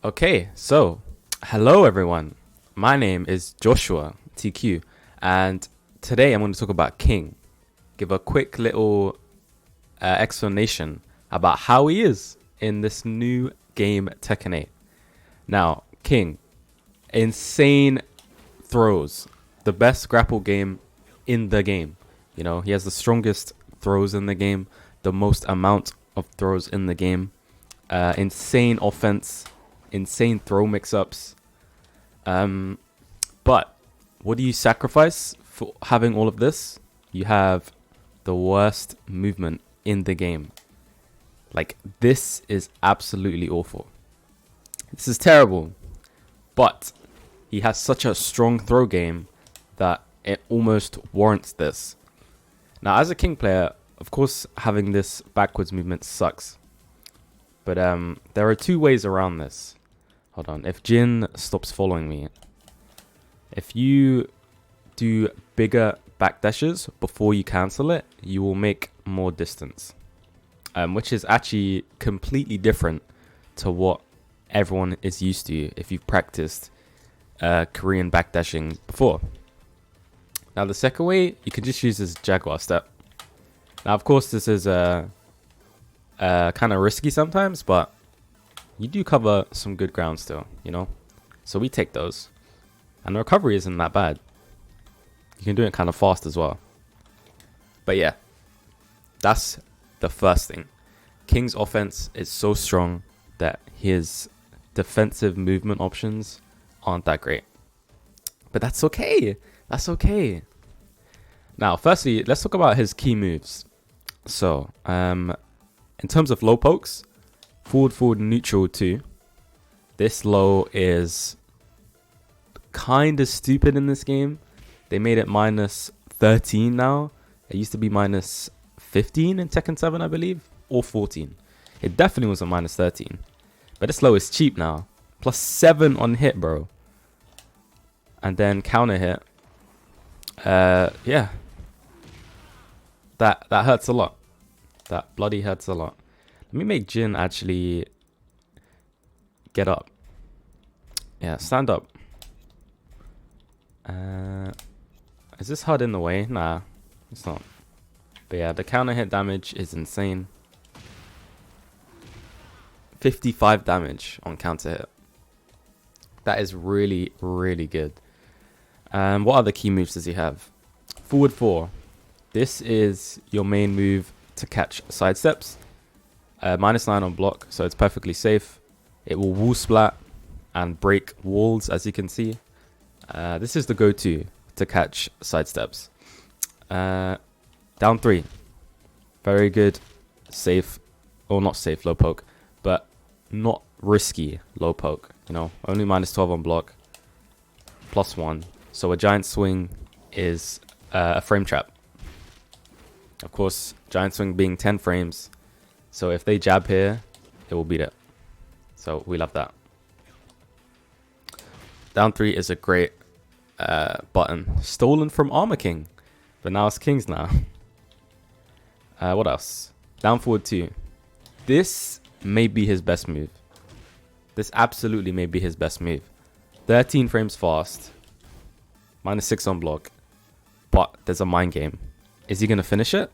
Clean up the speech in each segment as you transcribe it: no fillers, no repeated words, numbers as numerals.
Okay, so hello everyone. My name is Joshua TQ, and today I'm going to talk about King. Give a quick little explanation about how he is in this new game Tekken 8. Now, King, insane throws, the best grapple game in the game. You know, he has the strongest throws in the game, the most amount of throws in the game, insane offense, insane throw mix-ups. But what do you sacrifice for having all of this? You have the worst movement in the game. Like, this is absolutely awful. This is terrible. But he has such a strong throw game that it almost warrants this. Now, as a King player, of course, having this backwards movement sucks. But there are two ways around this. Hold on. If Jin stops following me, if you do bigger backdashes before you cancel it, you will make more distance. Which is actually completely different to what everyone is used to if you've practiced Korean backdashing before. Now, the second way, you can just use this Jaguar step. Now, of course, this is kind of risky sometimes, but you do cover some good ground still, you know? So we take those. And the recovery isn't that bad. You can do it kind of fast as well. But yeah, that's the first thing. King's offense is so strong that his defensive movement options aren't that great. But that's okay. That's okay. Now, firstly, let's talk about his key moves. So, in terms of low pokes, forward, neutral 2. This low is kind of stupid in this game. They made it minus 13 now. It used to be minus 15 in Tekken 7, I believe, or 14. It definitely was a minus 13. But this low is cheap now. Plus 7 on hit, bro. And then counter hit. Yeah. That hurts a lot. That bloody hurts a lot. Let me make Jin actually get up. Yeah, stand up. Is this HUD in the way? Nah, it's not. But yeah, the counter hit damage is insane. 55 damage on counter hit. That is really, really good. What other key moves does he have? Forward 4. This is your main move to catch side steps. Minus 9 on block, so it's perfectly safe. It will wall splat and break walls, as you can see. This is the go-to to catch side steps. Down 3. Very good. Safe. Or not safe, low poke. But not risky low poke. You know, only minus 12 on block. Plus 1. So a giant swing is a frame trap. Of course, giant swing being 10 frames. So if they jab here, it will beat it. So we love that. Down 3 is a great button. Stolen from Armor King. But now it's King's now. What else? Down forward 2. This may be his best move. This absolutely may be his best move. 13 frames fast. Minus 6 on block. But there's a mind game. Is he going to finish it?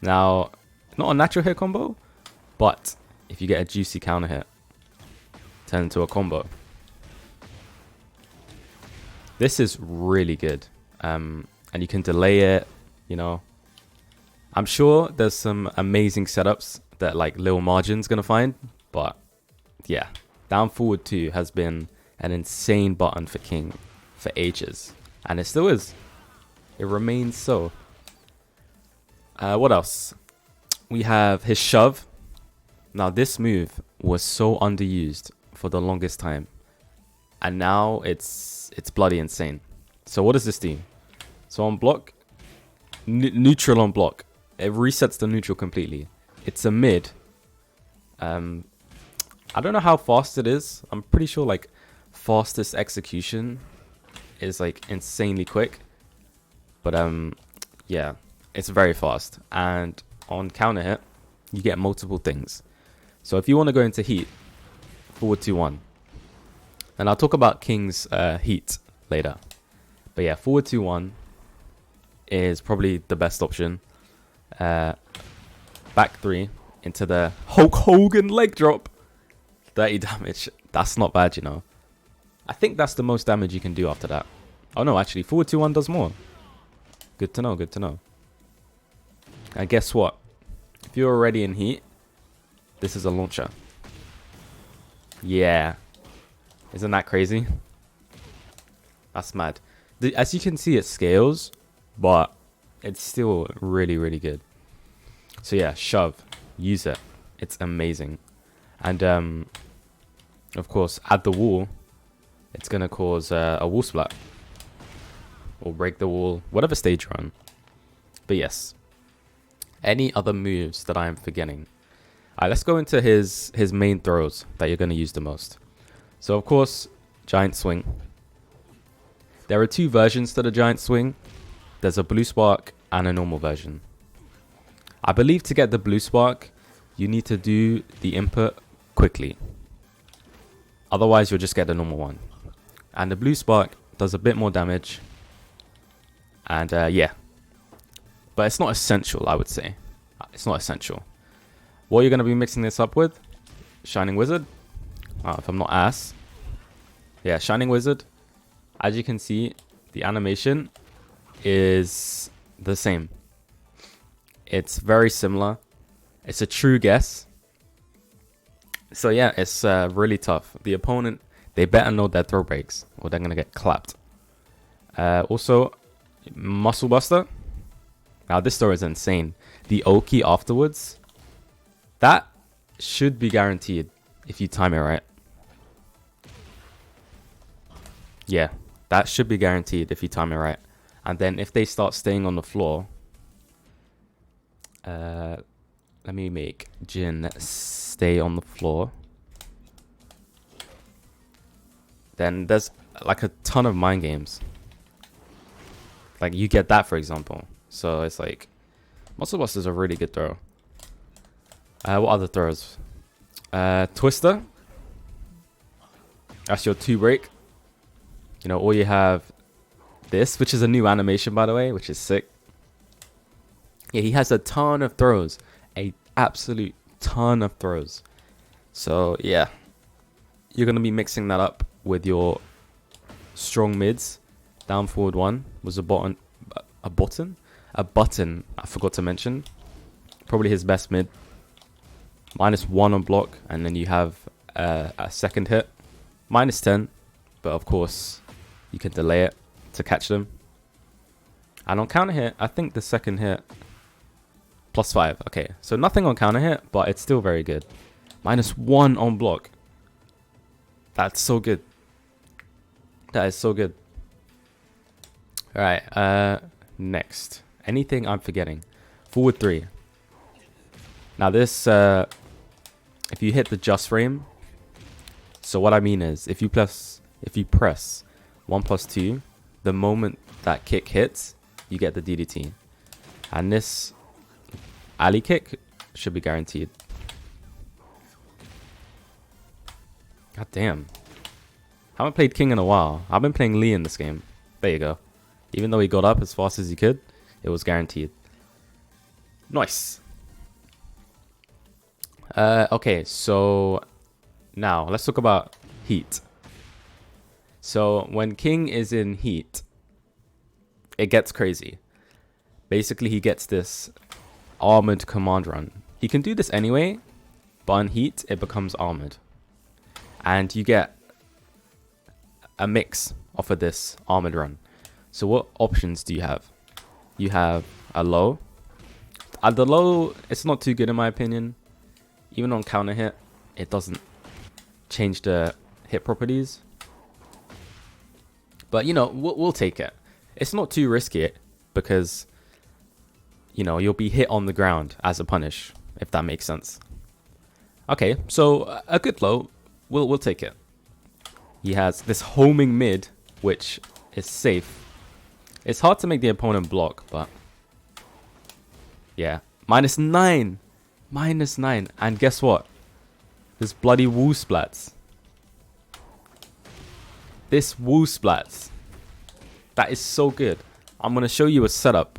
Now, not a natural hit combo, but if you get a juicy counter hit, turn into a combo. This is really good. And you can delay it, you know. I'm sure there's some amazing setups that like Lil Margin's going to find, but yeah, down forward 2 has been an insane button for King for ages. And it still is. It remains so. What else? We have his shove. Now, this move was so underused for the longest time. And now it's bloody insane. So what does this do? So on block, neutral on block. It resets the neutral completely. It's a mid. I don't know how fast it is. I'm pretty sure like fastest execution is like insanely quick. But yeah, it's very fast. And on counter hit, you get multiple things. So if you want to go into heat, forward 2-1. And I'll talk about King's heat later. But yeah, forward 2-1 is probably the best option. Back 3 into the Hulk Hogan leg drop. 30 damage. That's not bad, you know. I think that's the most damage you can do after that. Oh no, actually, forward 2-1 does more. Good to know, good to know. And guess what? If you're already in heat, this is a launcher. Yeah. Isn't that crazy? That's mad. As you can see, it scales, but it's still really, really good. So yeah, shove. Use it. It's amazing. And of course, at the wall, it's going to cause a wall splat. Or break the wall, whatever stage you're on. But yes. Any other moves that I am forgetting? Alright, let's go into his main throws that you're going to use the most. So of course, giant swing. There are 2 versions to the giant swing. There's a blue spark and a normal version. I believe to get the blue spark, you need to do the input quickly. Otherwise, you'll just get the normal one. And the blue spark does a bit more damage. And yeah. But it's not essential, I would say. It's not essential. What you're going to be mixing this up with? Shining Wizard. If I'm not ass. Yeah, Shining Wizard. As you can see, the animation is the same. It's very similar. It's a true guess. So yeah, it's really tough. The opponent, they better know their throw breaks or they're going to get clapped. Also, Muscle Buster. Now this throw is insane. The Oki afterwards, that should be guaranteed if you time it right. Yeah, that should be guaranteed if you time it right. And then if they start staying on the floor, let me make Jin stay on the floor. Then there's like a ton of mind games. Like you get that, for example. So it's like, Muscle Buster is a really good throw. What other throws? Twister. That's your 2 break. You know, or you have this, which is a new animation, by the way, which is sick. Yeah, he has a ton of throws. A absolute ton of throws. So, yeah. You're going to be mixing that up with your strong mids. Down forward 1 was a button. A button, I forgot to mention. Probably his best mid. -1 on block. And then you have a second hit. -10. But of course, you can delay it to catch them. And on counter hit, I think the second hit +5. Okay, so nothing on counter hit, but it's still very good. -1 on block. That's so good. That is so good. All right, next. Anything I'm forgetting? Forward 3. Now this, if you hit the just frame. So what I mean is, if you press 1+2, the moment that kick hits, you get the DDT. And this alley kick should be guaranteed. God damn. Haven't played King in a while. I've been playing Lee in this game. There you go. Even though he got up as fast as he could, it was guaranteed. Nice. Okay, so now let's talk about heat. So when King is in heat, it gets crazy. Basically, he gets this armored command run. He can do this anyway, but in heat, it becomes armored. And you get a mix off of this armored run. So what options do you have? You have a low. At the low, it's not too good in my opinion. Even on counter hit, it doesn't change the hit properties. But, you know, we'll take it. It's not too risky because, you know, you'll be hit on the ground as a punish, if that makes sense. Okay, so a good low, we'll take it. He has this homing mid, which is safe. It's hard to make the opponent block, but yeah. -9. -9. And guess what? This bloody wall splats. This wall splats. That is so good. I'm going to show you a setup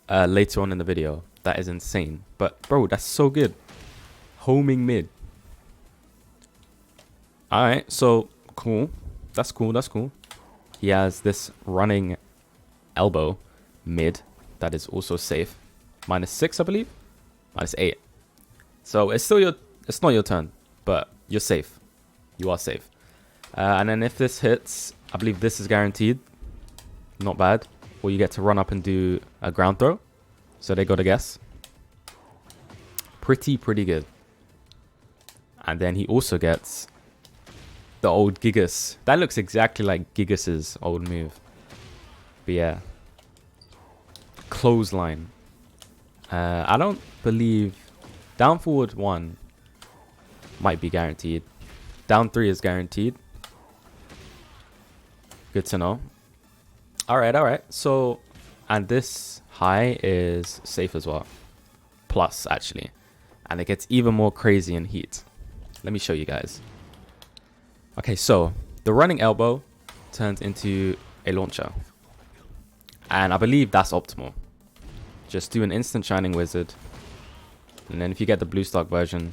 later on in the video. That is insane. But, bro, that's so good. Homing mid. Alright, so, cool. That's cool, that's cool. He has this running elbow mid. That is also safe. -6, I believe. -8. So, it's still it's not your turn. But, you're safe. You are safe. And then if this hits, I believe this is guaranteed. Not bad. Or you get to run up and do a ground throw. So they got a guess. Pretty good. And then he also gets the old Gigas. That looks exactly like Gigas's old move. But yeah. Clothesline. I don't believe down forward 1 might be guaranteed. Down 3 is guaranteed. Good to know. Alright. So, and this high is safe as well. Plus, actually. And it gets even more crazy in heat. Let me show you guys. Okay, so the running elbow turns into a launcher. And I believe that's optimal. Just do an instant shining wizard. And then if you get the blue stock version,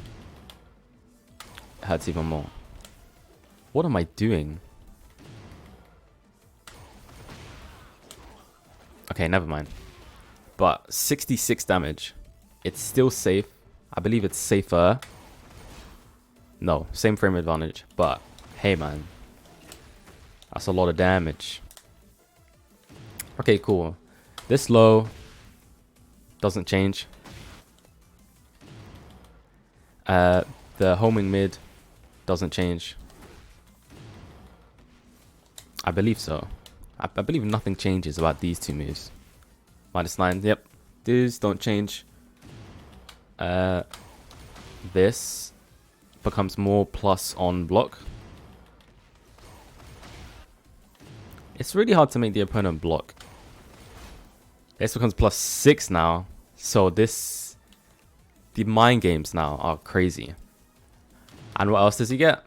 it hurts even more. What am I doing? Okay, never mind. But 66 damage. It's still safe. I believe it's safer. No, same frame advantage. But, hey man. That's a lot of damage. Okay, cool. This low doesn't change. The homing mid doesn't change. I believe so. I believe nothing changes about these two moves. -9, yep. These don't change. This becomes more plus on block. It's really hard to make the opponent block. This becomes +6 now. So the mind games now are crazy. And what else does he get?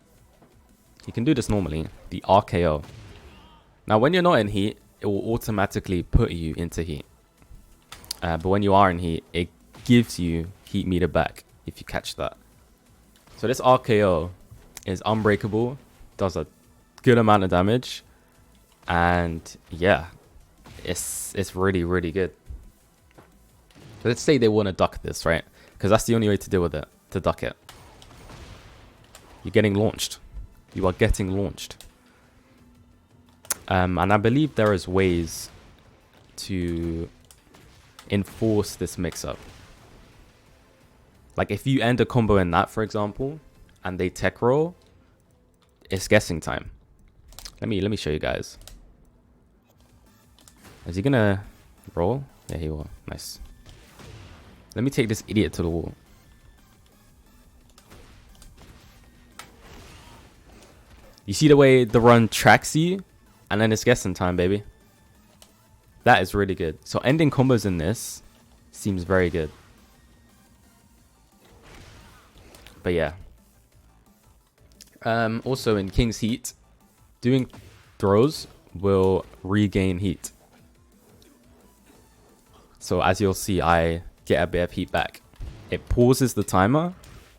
He can do this normally. The RKO. Now, when you're not in heat, it will automatically put you into heat. But when you are in heat, it gives you heat meter back if you catch that. So this RKO is unbreakable, does a good amount of damage, and yeah, it's really good. So let's say they want to duck this, right? Because that's the only way to deal with it, to duck it. You're getting launched. You are getting launched. And I believe there is ways to enforce this mix-up. Like if you end a combo in that, for example, and they tech roll, it's guessing time. Let me show you guys. Is he gonna roll? Yeah, he will. Nice. Let me take this idiot to the wall. You see the way the run tracks you? And then it's guessing time, baby. That is really good. So ending combos in this seems very good. But yeah. Also in King's Heat, doing throws will regain heat. So as you'll see, I get a bit of heat back. It pauses the timer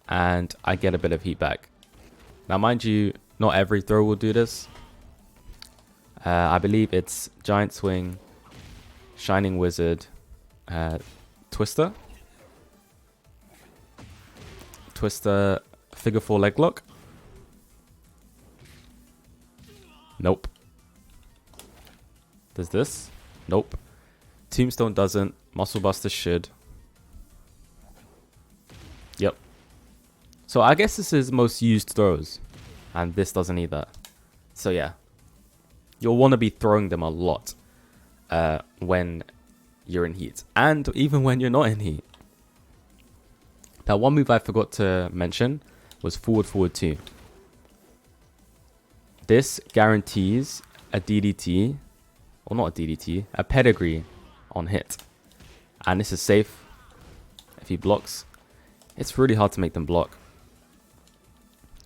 and I get a bit of heat back. Now mind you, not every throw will do this. I believe it's Giant Swing, Shining Wizard, Twister. Twister, Figure 4 Leg Lock. Nope. Does this? Nope. Tombstone doesn't. Muscle Buster should. Yep. So I guess this is most used throws. And this doesn't either. So yeah. You'll want to be throwing them a lot when you're in heat. And even when you're not in heat. Now one move I forgot to mention was forward 2. This guarantees a DDT, or not a DDT, a pedigree on hit. And this is safe if he blocks. It's really hard to make them block.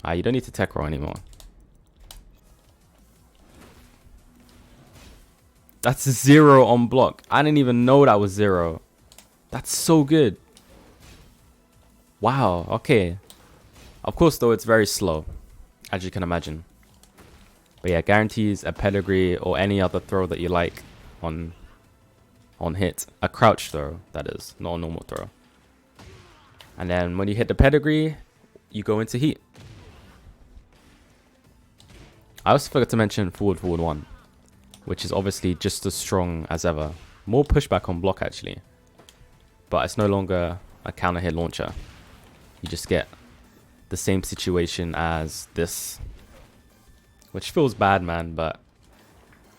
You don't need to tech roll anymore. That's 0 on block. I didn't even know that was 0. That's so good. Wow, okay. Of course, though, it's very slow, as you can imagine. But yeah, guarantees a pedigree or any other throw that you like on hit. A crouch throw, that is, not a normal throw. And then when you hit the pedigree, you go into heat. I also forgot to mention forward 1, which is obviously just as strong as ever. More pushback on block, actually. But it's no longer a counter hit launcher. You just get the same situation as this, which feels bad, man, but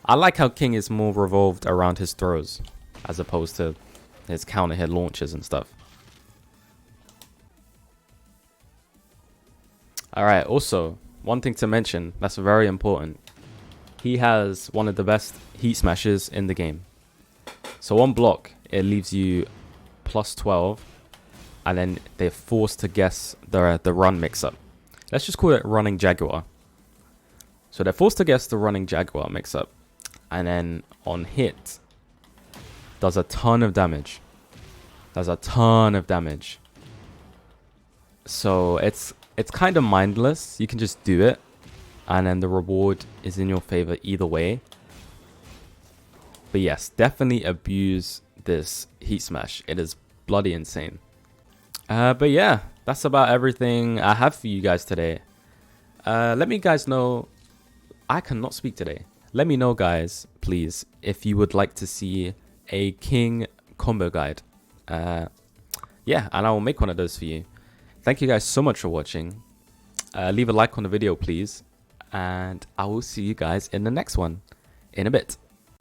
I like how King is more revolved around his throws as opposed to his counter hit launches and stuff. Alright, also, one thing to mention that's very important. He has one of the best heat smashes in the game. So on block, it leaves you plus 12, and then they're forced to guess the run mix-up. Let's just call it running Jaguar. So they're forced to guess the running Jaguar mix-up, and then on hit, does a ton of damage. So it's kind of mindless. You can just do it, and then the reward is in your favor either way. But yes, definitely abuse this heat smash. It is bloody insane. But yeah, that's about everything I have for you guys today. Let me guys know. I cannot speak today. Let me know, guys, please, if you would like to see a King combo guide. Yeah, and I will make one of those for you. Thank you guys so much for watching. Leave a like on the video, please. And I will see you guys in the next one in a bit.